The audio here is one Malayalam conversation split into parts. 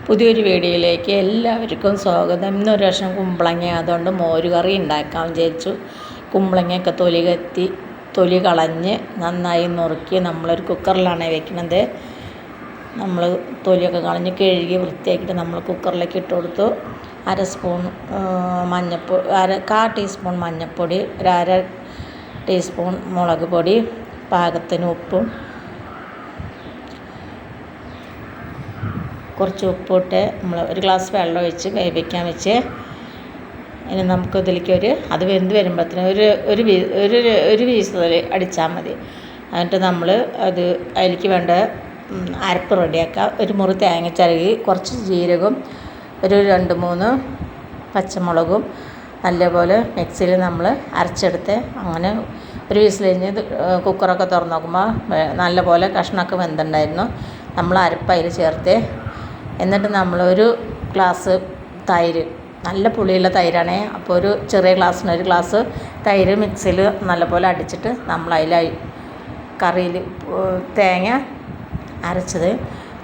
പുതിയൊരു വീഡിയോയിലേക്ക് എല്ലാവർക്കും സ്വാഗതം. ഇന്നൊരു വർഷം കുമ്പളങ്ങ അതുകൊണ്ട് മോരുകറി ഉണ്ടാക്കാൻ വിചാരിച്ചു. കുമ്പളങ്ങയൊക്കെ തൊലി കളഞ്ഞ് നന്നായി നുറുക്കി നമ്മളൊരു കുക്കറിലാണ് വെക്കുന്നത്. നമ്മൾ തൊലിയൊക്കെ കളഞ്ഞ് കഴുകി വൃത്തിയാക്കിയിട്ട് നമ്മൾ കുക്കറിലേക്ക് ഇട്ട് കൊടുത്തു. കാ ടീസ്പൂൺ മഞ്ഞൾപ്പൊടി, അര ടീസ്പൂൺ മുളക് പൊടി, പാകത്തിന് ഉപ്പും, കുറച്ച് ഉപ്പിട്ട് നമ്മൾ ഒരു ഗ്ലാസ് വെള്ളം ഒഴിച്ച് വേവിക്കാൻ വെച്ച് ഇനി നമുക്ക് ഇതിലേക്ക് അത് വെന്ത് വരുമ്പോഴത്തേന് ഒരു വീസിൽ അടിച്ചാൽ മതി. എന്നിട്ട് നമ്മൾ അതിലേക്ക് വേണ്ട അരപ്പ് റെഡിയാക്കുക. ഒരു മുറി തേങ്ങ ചിരകി, കുറച്ച് ജീരകവും, ഒരു 2-3 പച്ചമുളകും നല്ലപോലെ മിക്സിയിൽ നമ്മൾ അരച്ചെടുത്ത് അങ്ങനെ ഒരു വീസിൽ കഴിഞ്ഞ് കുക്കറൊക്കെ തുറന്ന് നോക്കുമ്പോൾ നല്ലപോലെ കഷ്ണമൊക്കെ വെന്തിട്ടുണ്ടായിരുന്നു. നമ്മൾ അരപ്പ് അതിൽ ചേർത്ത് എന്നിട്ട് നമ്മളൊരു ഗ്ലാസ് തൈര്, നല്ല പുളിയുള്ള തൈരാണേ, അപ്പോൾ ഒരു ചെറിയ ഗ്ലാസ്സിന് ഒരു ഗ്ലാസ് തൈര് മിക്സിയിൽ നല്ലപോലെ അടിച്ചിട്ട് നമ്മൾ കറിയിൽ തേങ്ങ അരച്ചത്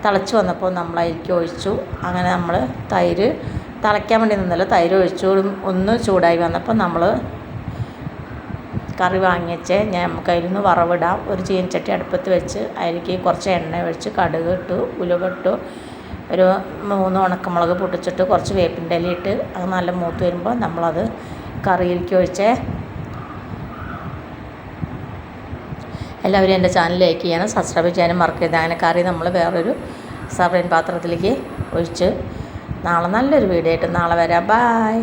തിളച്ച് വന്നപ്പോൾ നമ്മൾ അതിലേക്ക് ഒഴിച്ചു. അങ്ങനെ നമ്മൾ തൈര് തിളയ്ക്കാൻ വേണ്ടി നിന്നല്ലോ, തൈര് ഒഴിച്ചു. ഒന്ന് ചൂടായി വന്നപ്പോൾ നമ്മൾ കറി വാങ്ങിച്ച് നമുക്ക് അതിൽ നിന്ന് വറവിടാം. ഒരു ചീനച്ചട്ടി അടുപ്പത്ത് വെച്ച് അതിലേക്ക് കുറച്ച് എണ്ണ ഒഴിച്ച് കടുക് ഇട്ടു, ഉലുവ ഇട്ടു, ഒരു 3 ഉണക്കമുളക് പൊട്ടിച്ചിട്ട് കുറച്ച് വേപ്പിൻ്റെ ഇല ഇട്ട് അത് നല്ല മൂത്ത് വരുമ്പോൾ നമ്മളത് കറിയിലേക്ക് ഒഴിച്ച്. എല്ലാവരും എൻ്റെ ചാനൽ ലൈക്ക് ചെയ്യാനും സബ്സ്ക്രൈബ് ചെയ്യാനും മറക്കരുത്. അങ്ങനെ കറി നമ്മൾ വേറൊരു സർവിങ് പാത്രത്തിലേക്ക് ഒഴിച്ച് നാളെ നല്ലൊരു വീഡിയോ ആയിട്ട് നാളെ വരാം. ബായ്.